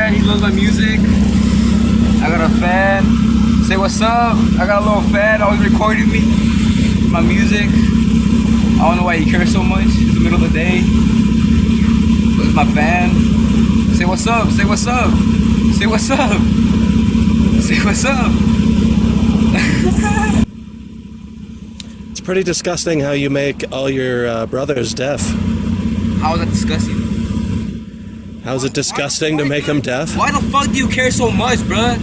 He loves my music. I got a fan. Say what's up. I got a little fan always recording me, my music. I don't know why he cares so much. It's the middle of the day. But it's my fan. Say what's up. Say what's up. Say what's up. Say what's up. It's pretty disgusting how you make all your brothers deaf. How is that disgusting? How's it disgusting to make them deaf? Why the fuck do you care so much, bruh?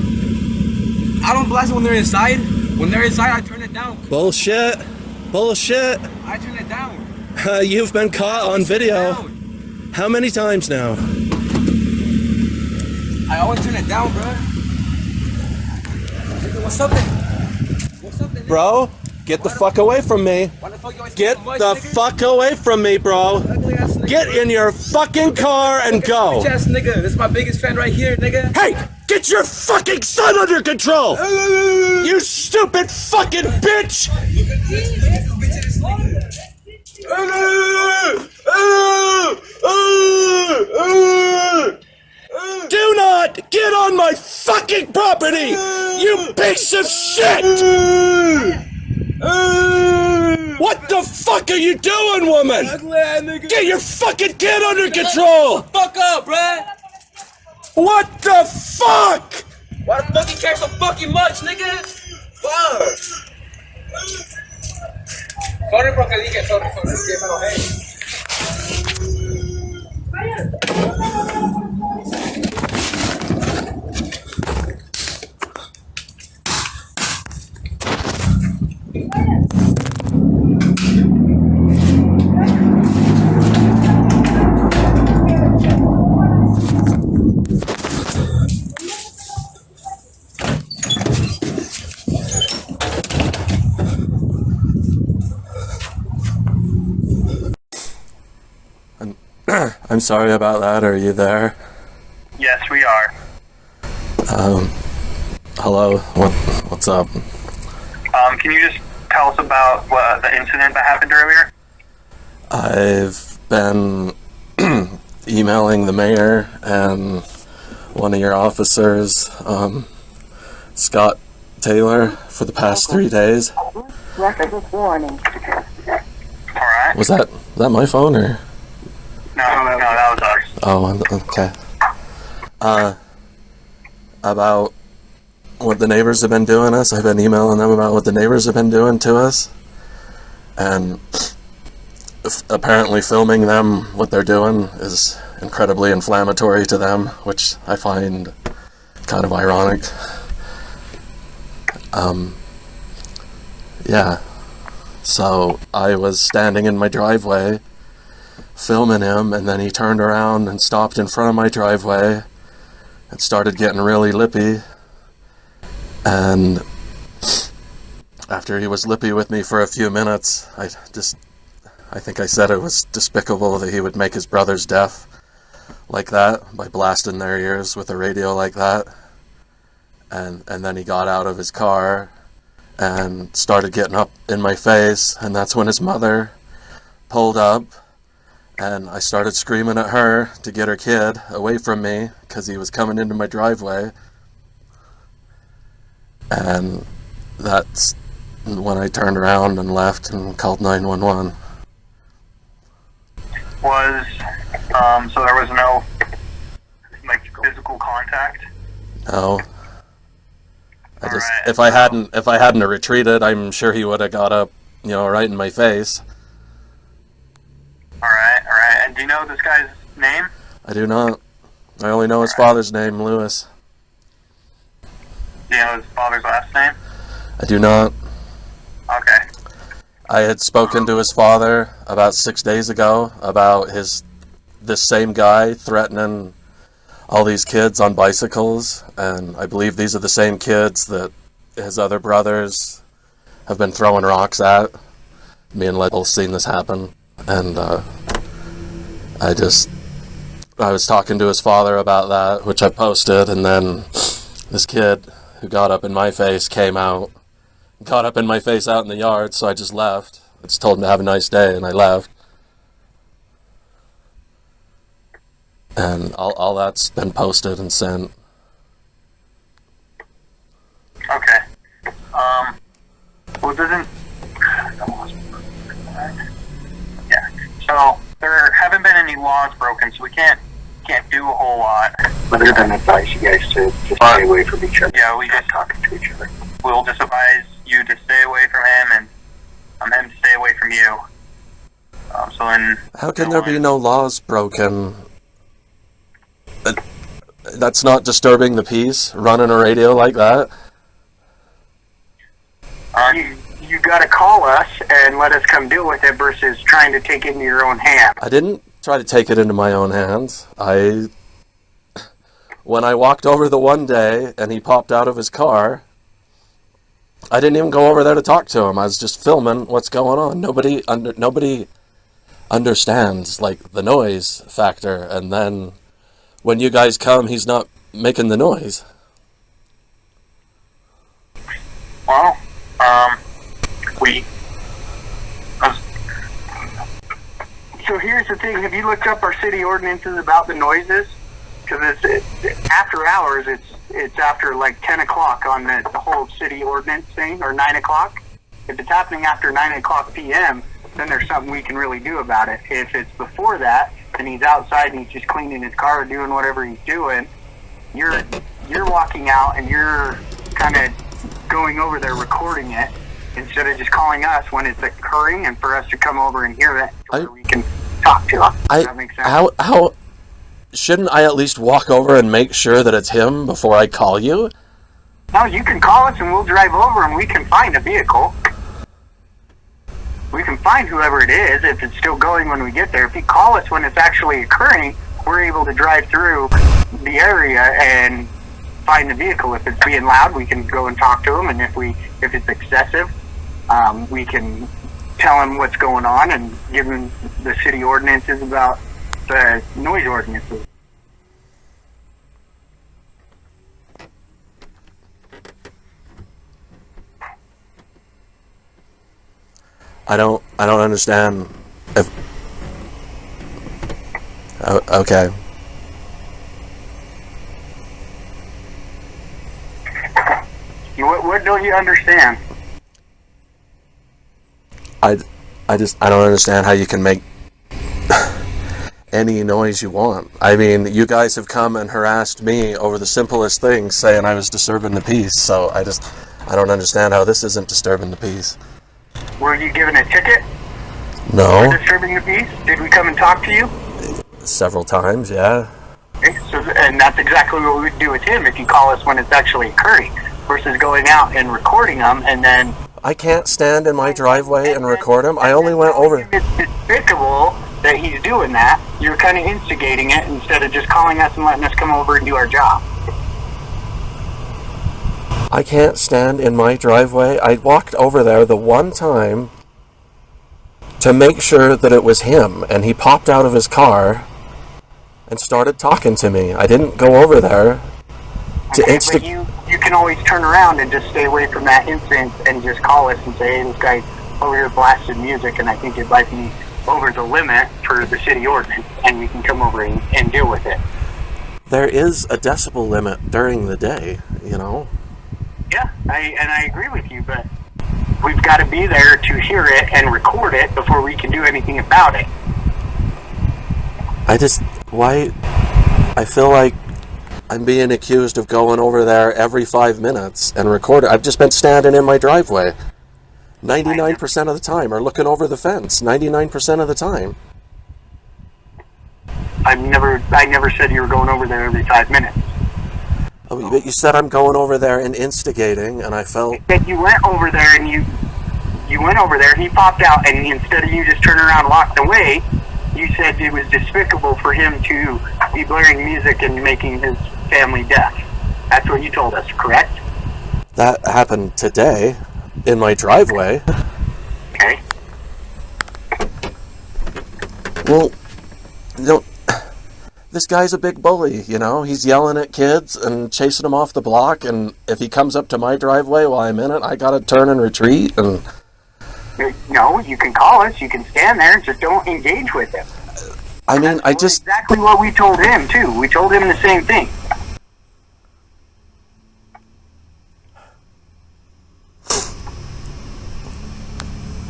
I don't blast it when they're inside. When they're inside, I turn it down. Bullshit. Bullshit. I turn it down. You've been caught on video. How many times now? I always turn it down, bruh. What's up, then? What's up, then? Bro, get the fuck away from me. Get the fuck away from me, bro. Get in your fucking car and go. Bitch ass nigga, this is my biggest fan right here, nigga. Hey, get your fucking son under control. You stupid fucking bitch. Do not get on my fucking property, you piece of shit. What the fuck are you doing, woman? Get your fucking kid under control! Fuck up, bruh! What the fuck? Why the fuck you care so fucking much, nigga? Fuck! Sorry porque dije, sorry, que me enojé. I'm sorry about that. Are you there? Yes, we are. Hello. What's up? Can you just tell us about the incident that happened earlier? I've been emailing the mayor and one of your officers, Scott Taylor, for the past 3 days. Record warning. Alright. Was that my phone or? No, that was us. Oh, okay. About what the neighbors have been doing us. I've been emailing them about what the neighbors have been doing to us. And apparently filming them, what they're doing, is incredibly inflammatory to them, which I find kind of ironic. Yeah. So I was standing in my driveway filming him, and then he turned around and stopped in front of my driveway and started getting really lippy. And after he was lippy with me for a few minutes, I think I said it was despicable that he would make his brothers deaf like that by blasting their ears with a radio like that. And then he got out of his car and started getting up in my face, and that's when his mother pulled up. And I started screaming at her to get her kid away from me because he was coming into my driveway. And that's when I turned around and left and called 911. So there was no, physical contact? No. If I hadn't retreated, I'm sure he would have got up, right in my face. Alright. And do you know this guy's name? I do not. I only know his father's name, Lewis. Do you know his father's last name? I do not. Okay. I had spoken to his father about 6 days ago about this same guy threatening all these kids on bicycles, and I believe these are the same kids that his other brothers have been throwing rocks at. Me and Led both seen this happen, and I was talking to his father about that, which I posted, and then this kid who got up in my face came out, got up in my face out in the yard, so I just left. I just told him to have a nice day, and I left. And all that's been posted and sent. Okay. Well, doesn't... Yeah. So, there haven't been any laws broken, so we can't do a whole lot. Other than advise you guys to stay away from each other. Yeah, we just talking to each other. We'll just advise you to stay away from him, and him to stay away from you. So then... How can there be no laws broken? That's not disturbing the peace, running a radio like that? You gotta call us and let us come deal with it versus trying to take it into your own hand. I didn't try to take it into my own hands. When I walked over the one day and he popped out of his car, I didn't even go over there to talk to him. I was just filming what's going on. Nobody understands, like, the noise factor, and then when you guys come, he's not making the noise. Well, So here's the thing, have you looked up our city ordinances about the noises? Because it's after hours, it's after like 10 o'clock on the whole city ordinance thing, or 9 o'clock. If it's happening after 9 o'clock p.m., then there's something we can really do about it. If it's before that, and he's outside and he's just cleaning his car or doing whatever he's doing, you're walking out and you're kind of going over there recording it instead of just calling us when it's occurring and for us to come over and hear it where we can talk to him. Does that make sense? How shouldn't I at least walk over and make sure that it's him before I call you? No, you can call us and we'll drive over and we can find a vehicle. We can find whoever it is if it's still going when we get there. If you call us when it's actually occurring, we're able to drive through the area and find the vehicle. If it's being loud, we can go and talk to him, and if it's excessive, we can tell him what's going on and give him the city ordinances about the noise ordinances. I don't understand. Okay. What don't you understand? I don't understand how you can make any noise you want. I mean, you guys have come and harassed me over the simplest things, saying I was disturbing the peace, so I don't understand how this isn't disturbing the peace. Were you given a ticket No. for disturbing the peace? Did we come and talk to you? Several times, yeah. Okay, and that's exactly what we would do with him if you call us when it's actually occurring, versus going out and recording them and then... I can't stand in my driveway and record him. I only went over... It's despicable that he's doing that. You're kind of instigating it instead of just calling us and letting us come over and do our job. I can't stand in my driveway. I walked over there the one time to make sure that it was him, and he popped out of his car and started talking to me. I didn't go over there to But you can always turn around and just stay away from that instance and just call us and say, hey, this guy's over here blasting music and I think it might be over the limit for the city ordinance, and we can come over and deal with it. There is a decibel limit during the day, you know? Yeah, I agree with you, but we've got to be there to hear it and record it before we can do anything about it. I feel like I'm being accused of going over there every 5 minutes and recording. I've just been standing in my driveway 99% of the time, or looking over the fence 99% of the time. I never said you were going over there every 5 minutes. Oh, but you said I'm going over there and instigating, and I felt... That you went over there and you went over there, he popped out, and instead of you just turning around and walking away, you said it was despicable for him to be blaring music and making his family deaf. That's what you told us, correct? That happened today in my driveway. Okay. Well, you know, this guy's a big bully, you know? He's yelling at kids and chasing them off the block, and if he comes up to my driveway while I'm in it, I gotta turn and retreat, and... No, you can call us, you can stand there, just don't engage with him. I mean, That's exactly what we told him, too. We told him the same thing.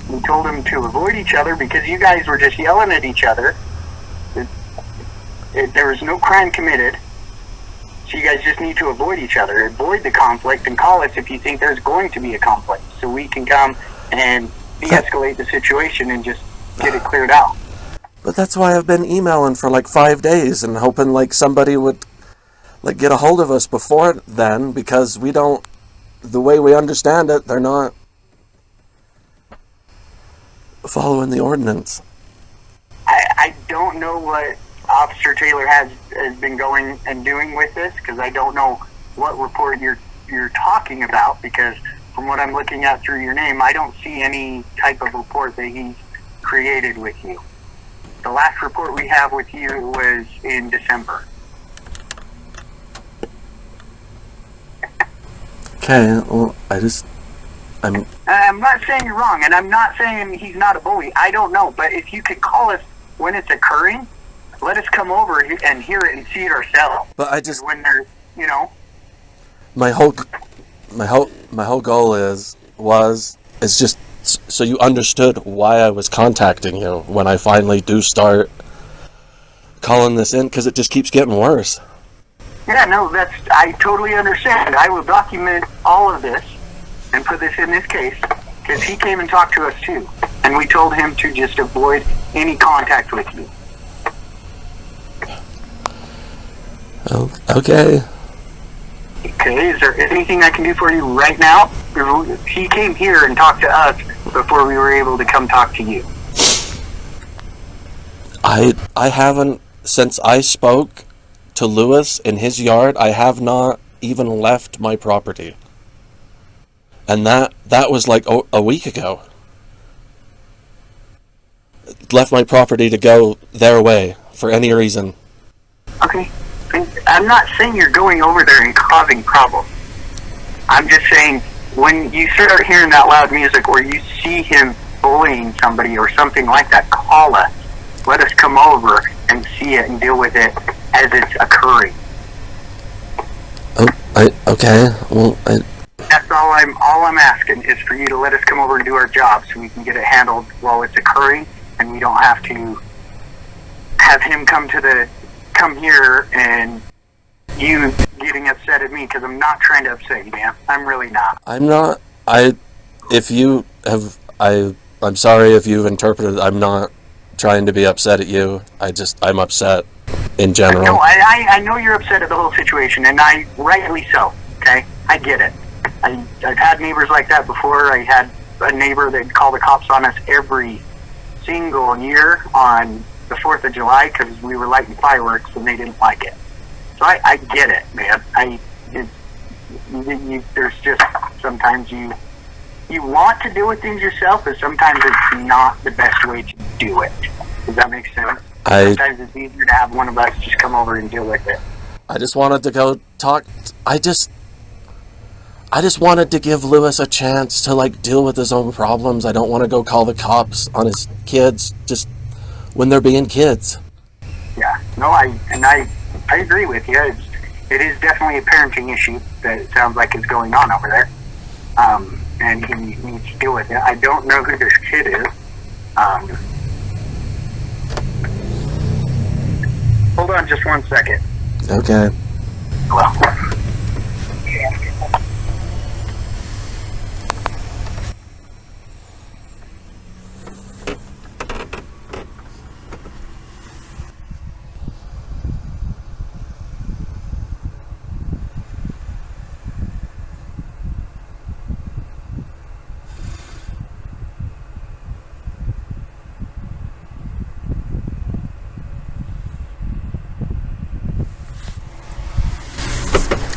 We told him to avoid each other because you guys were just yelling at each other. There was no crime committed. So you guys just need to avoid each other. Avoid the conflict and call us if you think there's going to be a conflict. So we can come and de-escalate the situation and just get it cleared out. But that's why I've been emailing for like 5 days and hoping like somebody would like get a hold of us before then, because we don't, the way we understand it, they're not following the ordinance. I don't know what Officer Taylor has been going and doing with this, because I don't know what report you're talking about, because from what I'm looking at through your name, I don't see any type of report that he's created with you. The last report we have with you was in December. Okay, well, I'm not saying you're wrong, and I'm not saying he's not a bully. I don't know, but if you could call us when it's occurring, let us come over and hear it and see it ourselves. But I just, when there's, you know, my whole goal was just so you understood why I was contacting you when I finally do start calling this in, because it just keeps getting worse. Yeah, no, I totally understand. I will document all of this and put this in this case, because he came and talked to us too, and we told him to just avoid any contact with you. Okay. Okay, is there anything I can do for you right now? He came here and talked to us before we were able to come talk to you. I haven't, since I spoke to Lewis in his yard, I have not even left my property. And that was like a week ago. Left my property to go their way for any reason. Okay. I'm not saying you're going over there and causing problems. I'm just saying when you start hearing that loud music or you see him bullying somebody or something like that, call us. Let us come over and see it and deal with it as it's occurring. Okay. Well, that's all I'm asking is for you to let us come over and do our job so we can get it handled while it's occurring, and we don't have to have him come here and you getting upset at me, because I'm not trying to upset you, man. I'm really not. I'm not. I'm sorry if you've interpreted. I'm not trying to be upset at you. I'm upset in general. No, I know you're upset at the whole situation, and rightly so. Okay, I get it. I've had neighbors like that before. I had a neighbor that called the cops on us every single year on the 4th of July because we were lighting fireworks and they didn't like it. So I get it, man. There's just sometimes you want to deal with things yourself, but sometimes it's not the best way to do it. Does that make sense? Sometimes it's easier to have one of us just come over and deal with it. I just wanted to go talk. I just wanted to give Lewis a chance to deal with his own problems. I don't want to go call the cops on his kids just when they're being kids. Yeah, no, I agree with you. It is definitely a parenting issue that it sounds like is going on over there, and he needs to deal with it. I don't know who this kid is. Hold on just 1 second. Okay. Well.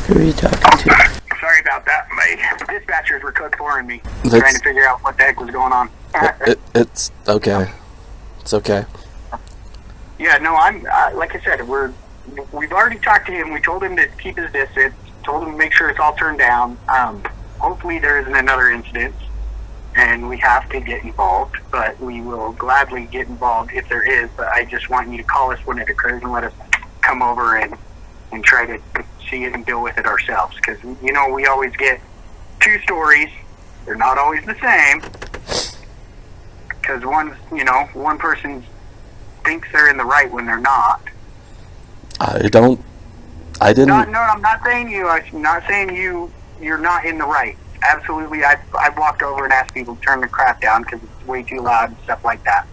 Who are you talking to? Sorry about that. My dispatchers were code 4ing me, That's- trying to figure out what the heck was going on. It's okay. It's okay. Yeah, no, I'm like I said, we've already talked to him. We told him to keep his distance. Told him to make sure it's all turned down. Hopefully there isn't another incident, and we have to get involved. But we will gladly get involved if there is. But I just want you to call us when it occurs and let us come over and try to see it and deal with it ourselves. Because we always get two stories. They're not always the same. Because one person thinks they're in the right when they're not. I didn't. No, I'm not saying you. I'm not saying you're not in the right. Absolutely, I've walked over and asked people to turn the crap down because it's way too loud and stuff like that.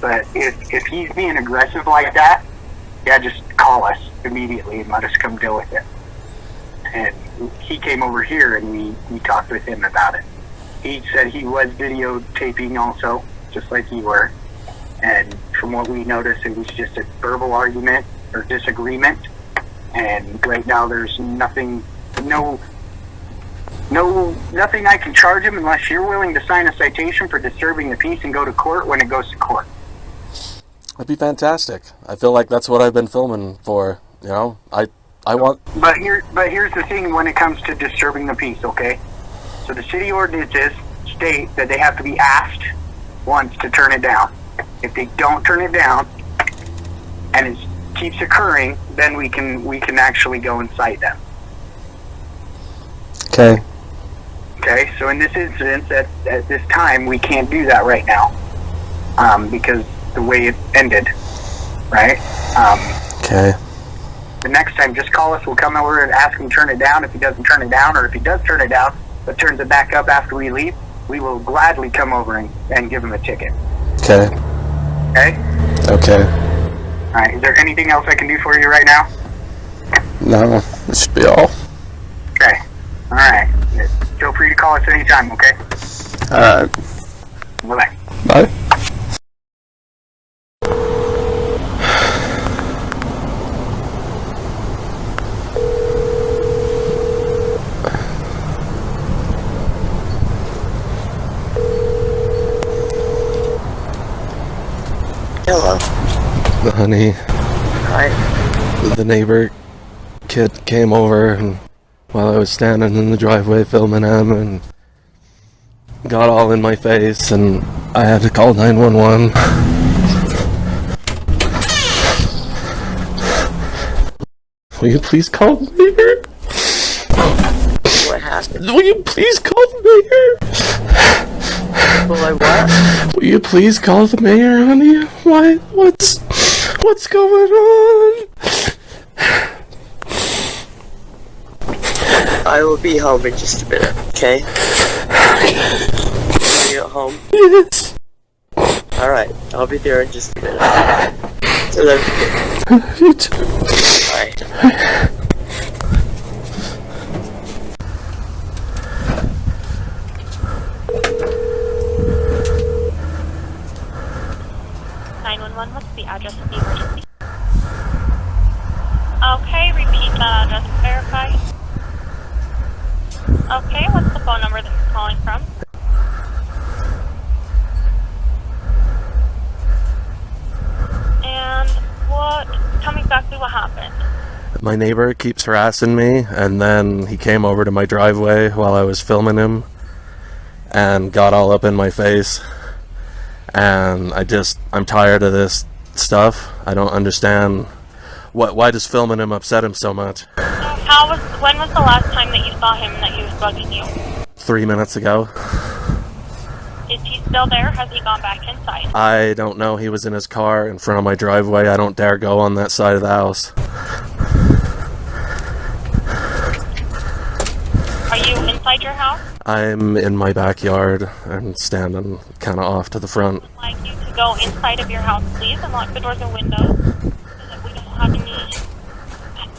But if he's being aggressive like that, yeah, just call us immediately and let us come deal with it. And he came over here and we talked with him about it. He said he was videotaping also, just like you were. And from what we noticed, it was just a verbal argument or disagreement. And right now there's nothing I can charge him unless you're willing to sign a citation for disturbing the peace and go to court when it goes to court. That'd be fantastic. I feel like that's what I've been filming for. I want. But here's the thing when it comes to disturbing the peace, okay? So the city ordinances state that they have to be asked once to turn it down. If they don't turn it down and it keeps occurring, then we can actually go and cite them. Okay. Okay, so in this instance, at this time, we can't do that right now because the way it ended, right? Okay. The next time, just call us. We'll come over and ask him to turn it down. If he doesn't turn it down, or if he does turn it down but turns it back up after we leave, we will gladly come over and give him a ticket. Okay. Okay? Okay. All right. Is there anything else I can do for you right now? No, this should be all. Okay. All right. Feel free to call us anytime, okay? Alright. Bye-bye. Bye. Hello. Honey, Hi. the neighbor kid came over and while I was standing in the driveway filming him and got all in my face and I had to call 911. Will you please call the mayor? What happened? Will you please call the mayor? Will I what? Will you please call the mayor, honey? What's going on? I will be home in just a minute, okay? Are you at home? Yes. Alright, I'll be there in just a minute. So then, You too. bye. 911, what's the address of the emergency? Okay, repeat that address to verify. Okay, what's the phone number that you're calling from? And tell me exactly what happened. My neighbor keeps harassing me, and then he came over to my driveway while I was filming him and got all up in my face. And I'm tired of this stuff. I don't understand why does filming him upset him so much. When was the last time that you saw him that he was bugging you? 3 minutes ago. Is he still there? Has he gone back inside? I don't know. He was in his car in front of my driveway. I don't dare go on that side of the house. Are you inside your house? I'm in my backyard and standing kind of off to the front. I'd like you to go inside of your house, please, and lock the doors and windows so that we don't have any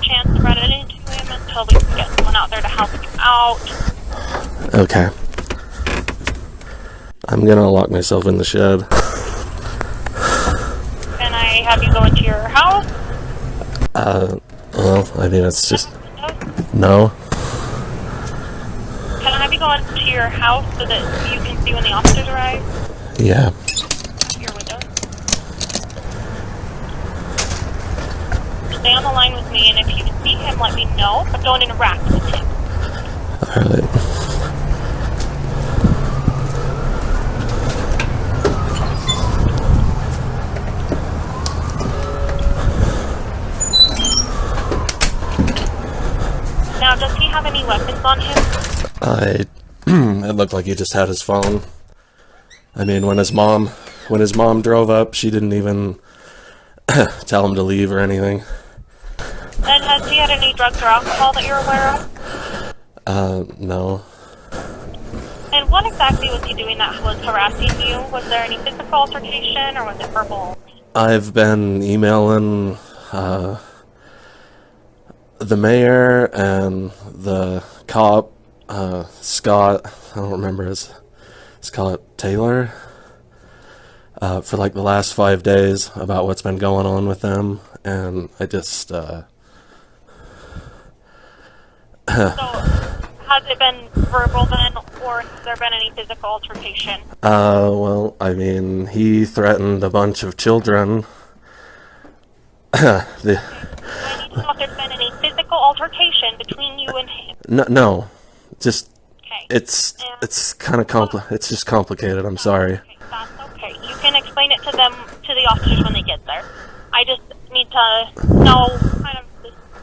chance to run into him until we can get someone out there to help you out. Okay. I'm gonna lock myself in the shed. Can I have you go into your house? Well, I mean, it's just... Windows? No. Can I have you go into your house so that you can see when the officers arrive? Yeah. Your window. Stay on the line with me, and if you see him, let me know, but don't interact with him. Alright. Now, does he have any weapons on him? It looked like he just had his phone. I mean, when his mom drove up, she didn't even tell him to leave or anything. And has he had any drugs or alcohol that you're aware of? No. And what exactly was he doing that was harassing you? Was there any physical altercation, or was it verbal? I've been emailing the mayor and the cop, Scott, I don't remember Scott Taylor, for like the last 5 days about what's been going on with them, and I just, So, has it been verbal then, or has there been any physical altercation? well, I mean, he threatened a bunch of children. I need to know if there's been any physical altercation between you and him. No, just, Okay. it's kind of it's just complicated, I'm sorry. Okay, that's okay. You can explain it to them, to the officers when they get there. I just need to know kind of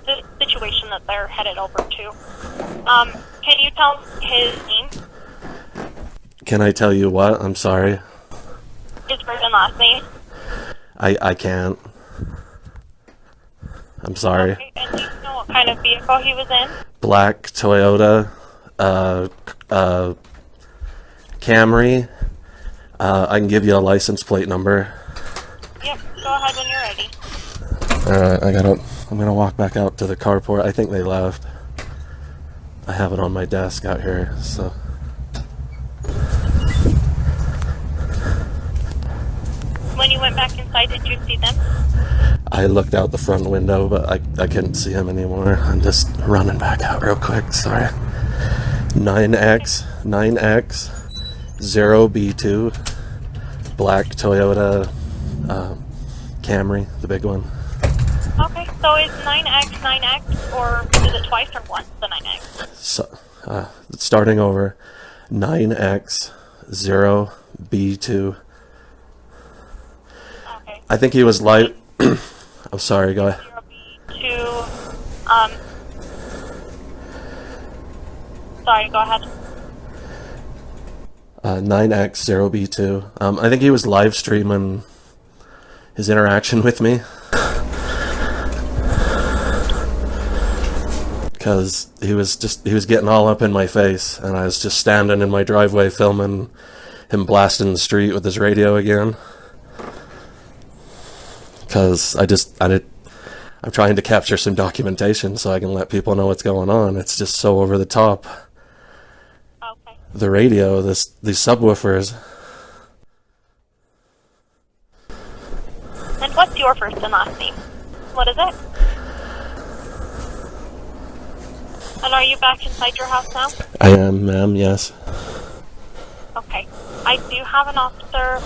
the situation that they're headed over to. Can you tell his name? Can I tell you what? I'm sorry. His first and last name? I can't. I'm sorry. Okay, and do you know what kind of vehicle he was in? Black Toyota, Camry. I can give you a license plate number. Yep, go ahead when you're ready. Alright, I'm gonna walk back out to the carport. I think they left. I have it on my desk out here, so. When you went back inside, did you see them? I looked out the front window, but I couldn't see him anymore. I'm just running back out real quick, sorry. 9X 0B2 black Toyota Camry, the big one. Okay, so is 9X, or is it twice or once, the 9X? So, starting over, 9X 0B2. Okay. I think he was live. I'm sorry, go ahead. 0B2, sorry, go ahead. 9X 0B2. I think he was live streaming his interaction with me. Because he was getting all up in my face, and I was just standing in my driveway filming him blasting the street with his radio again. Because I'm trying to capture some documentation so I can let people know what's going on. It's just so over the top. Okay. The radio, these subwoofers. And what's your first and last name? What is it? And are you back inside your house now? I am, ma'am, yes. Okay. I do have an officer.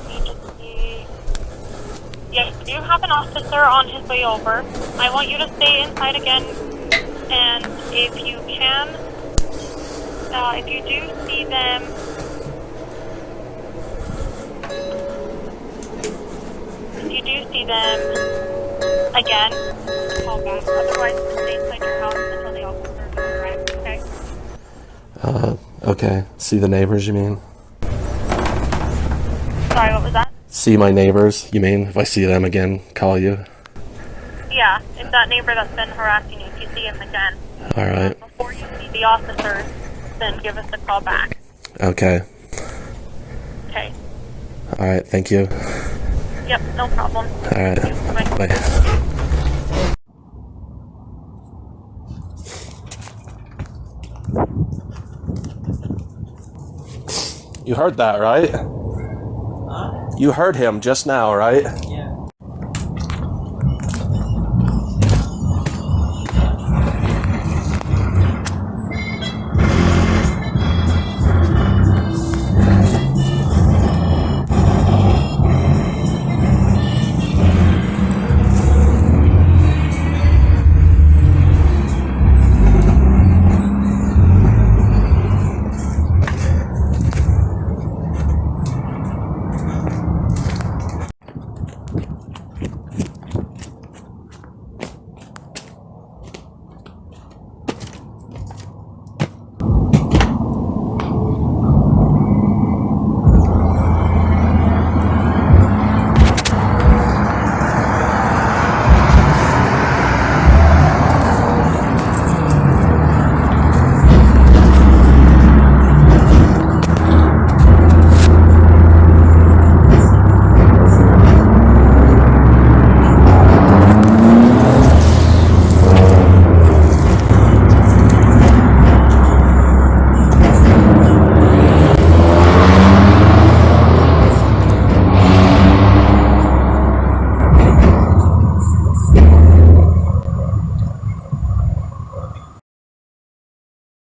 Let me just see. Yes, I do have an officer on his way over. I want you to stay inside again. And if you can, if you do see them, again, call back. Otherwise, stay inside your house until the officers arrive, okay? Okay. See the neighbors, you mean? Sorry, what was that? See my neighbors, you mean? If I see them again, call you? Yeah, if that neighbor that's been harassing you, if you see him again. Alright. Before you see the officers, then give us a call back. Okay. Okay. Alright, thank you. Yep, no problem. Alright. Bye. Bye. You heard that, right? You heard him just now, right?